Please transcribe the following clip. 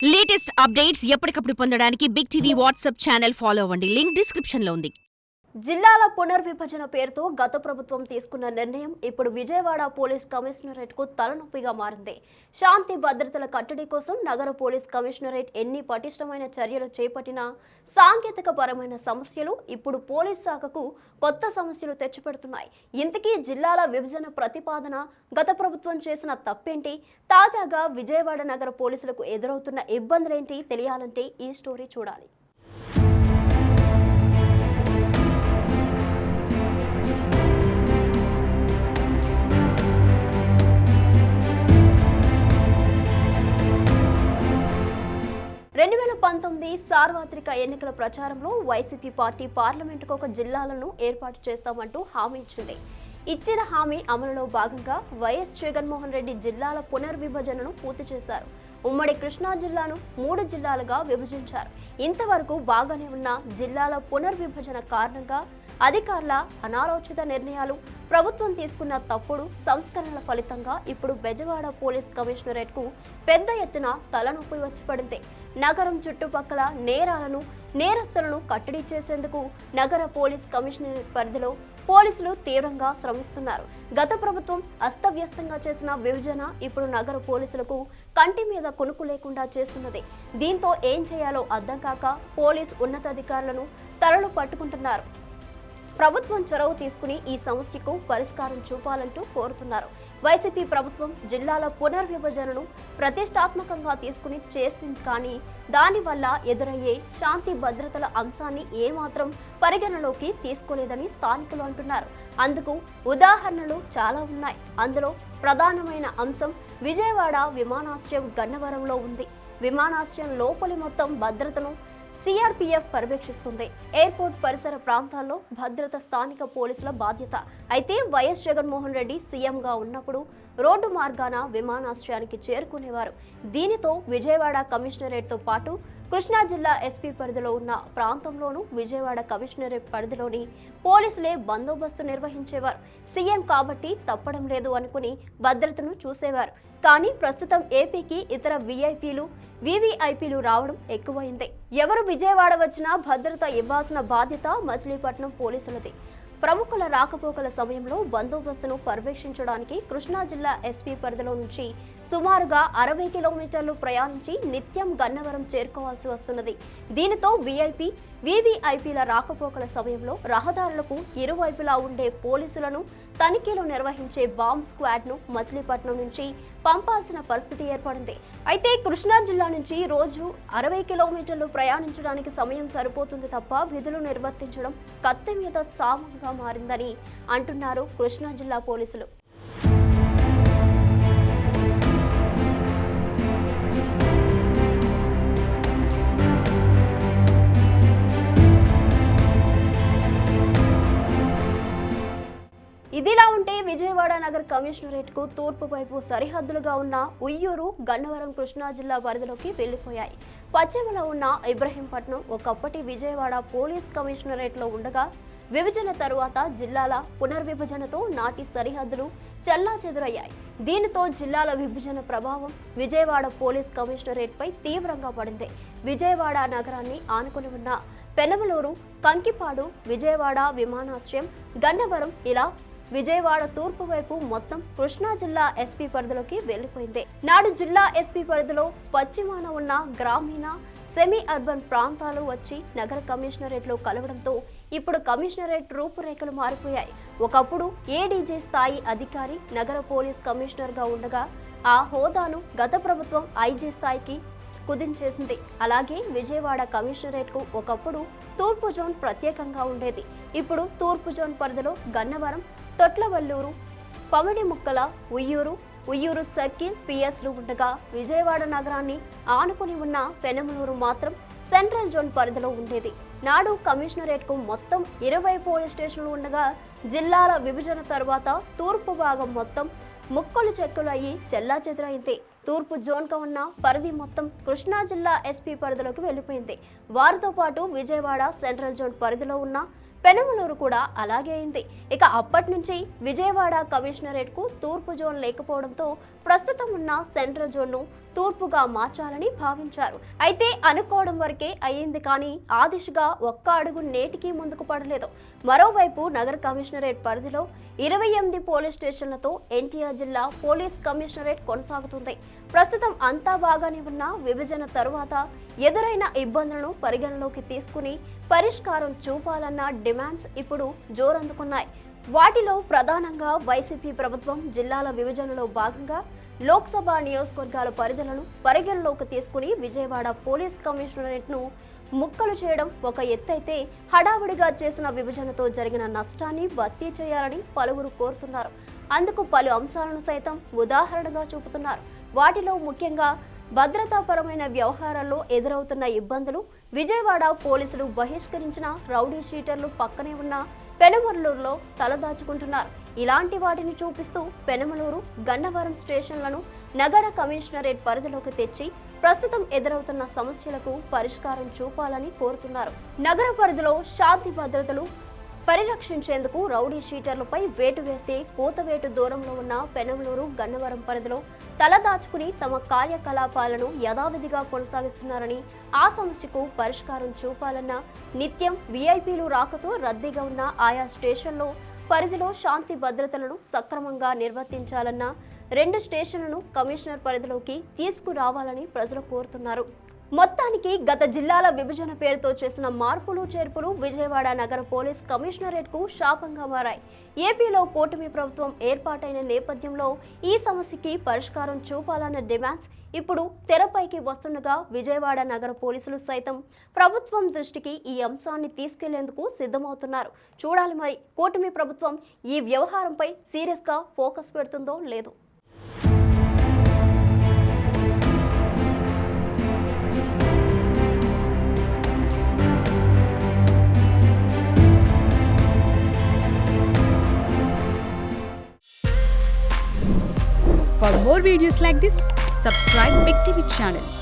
Latest updates ఎప్పటికప్పుడు పొందడానికి big TV WhatsApp channel follow అవ్వండి. లింక్ డిస్క్రిప్షన్ లో ఉంది. జిల్లాల పునర్విభజన పేరుతో గత ప్రభుత్వం తీసుకున్న నిర్ణయం ఇప్పుడు విజయవాడ పోలీస్ కమిషనరేట్కు తలనొప్పిగా మారింది. శాంతి భద్రతల కట్టడి కోసం నగర పోలీస్ కమిషనరేట్ ఎన్ని పటిష్టమైన చర్యలు చేపట్టినా సాంకేతిక పరమైన సమస్యలు ఇప్పుడు పోలీస్ శాఖకు కొత్త సమస్యలు తెచ్చిపెడుతున్నాయి. ఇంతకీ జిల్లాల విభజన ప్రతిపాదన గత ప్రభుత్వం చేసిన తప్పేంటి? తాజాగా విజయవాడ నగర పోలీసులకు ఎదురవుతున్న ఇబ్బందులేంటి తెలియాలంటే ఈ స్టోరీ చూడాలి. సార్వత్రిక ఎన్నికల ప్రచారంలో వైసీపీ పార్టీ పార్లమెంటుకు ఒక జిల్లాలను ఏర్పాటు చేస్తామంటూ హామీ ఇచ్చింది. ఇచ్చిన హామీ అమలులో భాగంగా వైఎస్ జగన్మోహన్ రెడ్డి జిల్లాల పునర్విభజనను పూర్తి చేశారు. ఉమ్మడి కృష్ణా జిల్లాను 3 జిల్లాలుగా విభజించారు. ఇంతవరకు బాగానే ఉన్న జిల్లాల పునర్విభజన కారణంగా అధికారుల అనాలోచిత నిర్ణయాలు, ప్రభుత్వం తీసుకున్న తప్పుడు సంస్కరణల ఫలితంగా ఇప్పుడు బెజవాడ పోలీస్ కమిషనరేట్కు పెద్ద ఎత్తున తలనొప్పి వచ్చి పడింది. నగరం చుట్టుపక్కల నేరస్తులను కట్టడి చేసేందుకు నగర పోలీస్ కమిషనరేట్ పరిధిలో పోలీసులు తీవ్రంగా శ్రమిస్తున్నారు. గత ప్రభుత్వం అస్తవ్యస్తంగా చేసిన విభజన ఇప్పుడు నగర పోలీసులకు కంటి మీద కునుకు లేకుండా చేస్తున్నది. దీంతో ఏం చేయాలో అర్థం కాక పోలీస్ ఉన్నతాధికారులను తలలు పట్టుకుంటున్నారు. ప్రభుత్వం చొరవ తీసుకుని ఈ సమస్యకు పరిష్కారం చూపాలంటూ కోరుతున్నారు. వైసీపీ ప్రభుత్వం జిల్లాల పునర్విభజనను ప్రతిష్టాత్మకంగా తీసుకుని చేసింది, కానీ దానివల్ల ఎదురయ్యే శాంతి భద్రతల అంశాన్ని ఏమాత్రం పరిగణలోకి తీసుకోలేదని స్థానికులు అంటున్నారు. అందుకు ఉదాహరణలు చాలా ఉన్నాయి. అందులో ప్రధానమైన అంశం విజయవాడ విమానాశ్రయం గన్నవరంలో ఉంది. విమానాశ్రయం లోపలి మొత్తం భద్రతను సిఆర్పీఎఫ్ పర్యవేక్షిస్తుంది. ఎయిర్పోర్ట్ పరిసర ప్రాంతాల్లో భద్రత స్థానిక పోలీసుల బాధ్యత. అయితే వైఎస్ జగన్మోహన్ రెడ్డి సీఎంగా ఉన్నప్పుడు రోడ్డు మార్గాన విమానాశ్రయానికి చేరుకునేవారు. దీనితో విజయవాడ కమిషనరేట్తో పాటు కృష్ణా జిల్లా ఎస్పీ పరిధిలో ఉన్న ప్రాంతంలోనూ విజయవాడ కమిషనరేట్ పరిధిలోని పోలీసులే బందోబస్తు నిర్వహించేవారు. సీఎం కాబట్టి తప్పడం లేదు అనుకుని భద్రతను చూసేవారు. కానీ ప్రస్తుతం ఏపీకి ఇతర వివిఐపీలు రావడం ఎక్కువైంది. ఎవరు విజయవాడ వచ్చినా భద్రత ఇవ్వాల్సిన బాధ్యత మచిలీపట్నం పోలీసులది. ప్రముఖుల రాకపోకల సమయంలో బందోబస్తును పర్యవేక్షించడానికి కృష్ణా జిల్లా ఎస్పీ పరిధిలో నుంచి సుమారుగా 60 కిలోమీటర్లు ప్రయాణించి నిత్యం గన్నవరం చేరుకోవాల్సి వస్తున్నది. దీనితో వివిఐపీల రాకపోకల సమయంలో రహదారులకు ఇరువైపులా ఉండే పోలీసులను తనిఖీలు నిర్వహించే బాంబ్ స్క్వాడ్ను మచిలీపట్నం నుంచి పంపాల్సిన పరిస్థితి ఏర్పడింది. అయితే కృష్ణా జిల్లా నుంచి రోజు 60 కిలోమీటర్లు ప్రయాణించడానికి సమయం సరిపోతుంది తప్ప విధులు నిర్వర్తించడం కత్తి మీద సామంగా మారిందని అంటున్నారు కృష్ణా జిల్లా పోలీసులు. ఇదిలా ఉంటే విజయవాడ నగర కమిషనరేట్కు తూర్పు వైపు సరిహద్దులుగా ఉన్న ఉయ్యూరు, గన్నవరం కృష్ణా జిల్లా పరిధిలోకి వెళ్లిపోయాయి. పశ్చిమలో ఉన్న ఇబ్రహీంపట్నం ఒకప్పటి విజయవాడ పోలీస్ కమిషనరేట్లో ఉండగా విభజన తరువాత జిల్లాల పునర్విభజనతో నాటి సరిహద్దులు చెల్లాచెదురయ్యాయి. దీనితో జిల్లాల విభజన ప్రభావం విజయవాడ పోలీస్ కమిషనరేట్పై తీవ్రంగా పడింది. విజయవాడ నగరాన్ని ఆనుకుని ఉన్న పెనమలూరు, కంకిపాడు, విజయవాడ విమానాశ్రయం, గన్నవరం ఇలా విజయవాడ తూర్పు వైపు మొత్తం కృష్ణా జిల్లా ఎస్పీ పరిధిలోకి వెళ్లిపోయింది. నాడు జిల్లా ఎస్పీ పరిధిలో పశ్చిమాన ఉన్న గ్రామీణ, సెమీ అర్బన్ ప్రాంతాలు వచ్చి నగర కమిషనరేట్లో కలవడంతో ఇప్పుడు కమిషనరేట్ రూపురేఖలు మారిపోయాయి. ఒకప్పుడు ఏడీజీ స్థాయి అధికారి నగర పోలీస్ కమిషనర్గా ఉండగా ఆ హోదాను గత ప్రభుత్వం ఐజీ స్థాయికి కుదించేసింది. అలాగే విజయవాడ కమిషనరేట్కు ఒకప్పుడు తూర్పు జోన్ ప్రత్యేకంగా ఉండేది. ఇప్పుడు తూర్పు జోన్ పరిధిలో గన్నవరం, తొట్లవల్లూరు, పమిడిముక్కల, ఉయ్యూరు సర్కిల్ పిఎస్లు ఉండగా విజయవాడ నగరాన్ని ఆనుకుని ఉన్న పెనమలూరు మాత్రం సెంట్రల్ జోన్ పరిధిలో ఉండేది. నాడు కమిషనరేట్కు మొత్తం 20 పోలీస్ స్టేషన్లు ఉండగా జిల్లాల విభజన తర్వాత తూర్పు భాగం మొత్తం ముక్కలు చెక్కులు అయ్యి చెల్లాచెదురైంది. తూర్పు జోన్గా ఉన్న పరిధి మొత్తం కృష్ణా జిల్లా ఎస్పీ పరిధిలోకి వెళ్లిపోయింది. వారితో పాటు విజయవాడ సెంట్రల్ జోన్ పరిధిలో ఉన్న పెనమలూరు కూడా అలాగే అయింది. ఇక అప్పటి నుంచి విజయవాడ కమిషనరేట్ కు తూర్పు జోన్ లేకపోవడంతో ప్రస్తుతం ఉన్న సెంట్రల్ జోన్ ను తూర్పుగా మార్చాలని భావించారు. అయితే అనుకోవడం వరకే అయ్యింది, కానీ ఆ దిశగా ఒక్క అడుగు నేటికి ముందుకు పడలేదు. మరోవైపు నగర కమిషనరేట్ పరిధిలో 28 పోలీస్ స్టేషన్లతో ఎన్టీఆర్ జిల్లా పోలీస్ కమిషనరేట్ కొనసాగుతుంది. ప్రస్తుతం అంతా బాగానే ఉన్న విభజన తరువాత ఎదురైన ఇబ్బందులను పరిగణలోకి తీసుకుని పరిష్కారం చూపాలన్న డిమాండ్స్ ఇప్పుడు జోరందుకున్నాయి. వాటిలో ప్రధానంగా వైసీపీ ప్రభుత్వం జిల్లాల విభజనలో భాగంగా లోక్సభ నియోజకవర్గాల పరిధులను పరిగణలోకి తీసుకుని విజయవాడ పోలీస్ కమిషనరేట్ ను ముక్కలు చేయడం ఒక ఎత్తైతే, హడావుడిగా చేసిన విభజనతో జరిగిన నష్టాన్ని భర్తీ చేయాలని పలువురు కోరుతున్నారు. అందుకు పలు అంశాలను సైతం ఉదాహరణగా చూపుతున్నారు. వాటిలో ముఖ్యంగా భద్రతాపరమైన వ్యవహారాల్లో ఎదురవుతున్న ఇబ్బందులు, విజయవాడ పోలీసులు బహిష్కరించిన రౌడీ షీటర్లు పక్కనే ఉన్న పెనమలూరులో తలదాచుకుంటున్నారు. ఇలాంటి వాటిని చూపిస్తూ పెనమలూరు, గన్నవరం స్టేషన్లను నగర కమిషనరేట్ పరిధిలోకి తెచ్చి ప్రస్తుతం ఎదురవుతున్న సమస్యలకు పరిష్కారం చూపాలని కోరుతున్నారు. నగర పరిధిలో శాంతి భద్రతలు పరిరక్షించేందుకు రౌడీ షీటర్లపై వేటు వేస్తే కోతవేటు దూరంలో ఉన్న పెనమలూరు, గన్నవరం పరిధిలో తలదాచుకుని తమ కార్యకలాపాలను యథావిధిగా కొనసాగిస్తున్నారని, ఆ సమస్యకు పరిష్కారం చూపాలన్న నిత్యం వీఐపీలు రాకతో రద్దీగా ఉన్న ఆయా స్టేషన్లో పరిధిలో శాంతి భద్రతలను సక్రమంగా నిర్వర్తించాలన్న 2 స్టేషన్లను కమిషనర్ పరిధిలోకి తీసుకురావాలని ప్రజలు కోరుతున్నారు. మొత్తానికి గత జిల్లాల విభజన పేరుతో చేసిన మార్పులు చేర్పులు విజయవాడ నగర పోలీస్ కమిషనరేట్ కు శాపంగా మారాయి. ఏపీలో కూటమి ప్రభుత్వం ఏర్పాటైన నేపథ్యంలో ఈ సమస్యకి పరిష్కారం చూపాలన్న డిమాండ్స్ ఇప్పుడు తెరపైకి వస్తుండగా విజయవాడ నగర పోలీసులు సైతం ప్రభుత్వం దృష్టికి ఈ అంశాన్ని తీసుకెళ్లేందుకు సిద్ధమవుతున్నారు. చూడాలి మరి కూటమి ప్రభుత్వం ఈ వ్యవహారంపై సీరియస్ గా ఫోకస్ పెడుతుందో లేదో. For more videos like this, subscribe Big TV channel.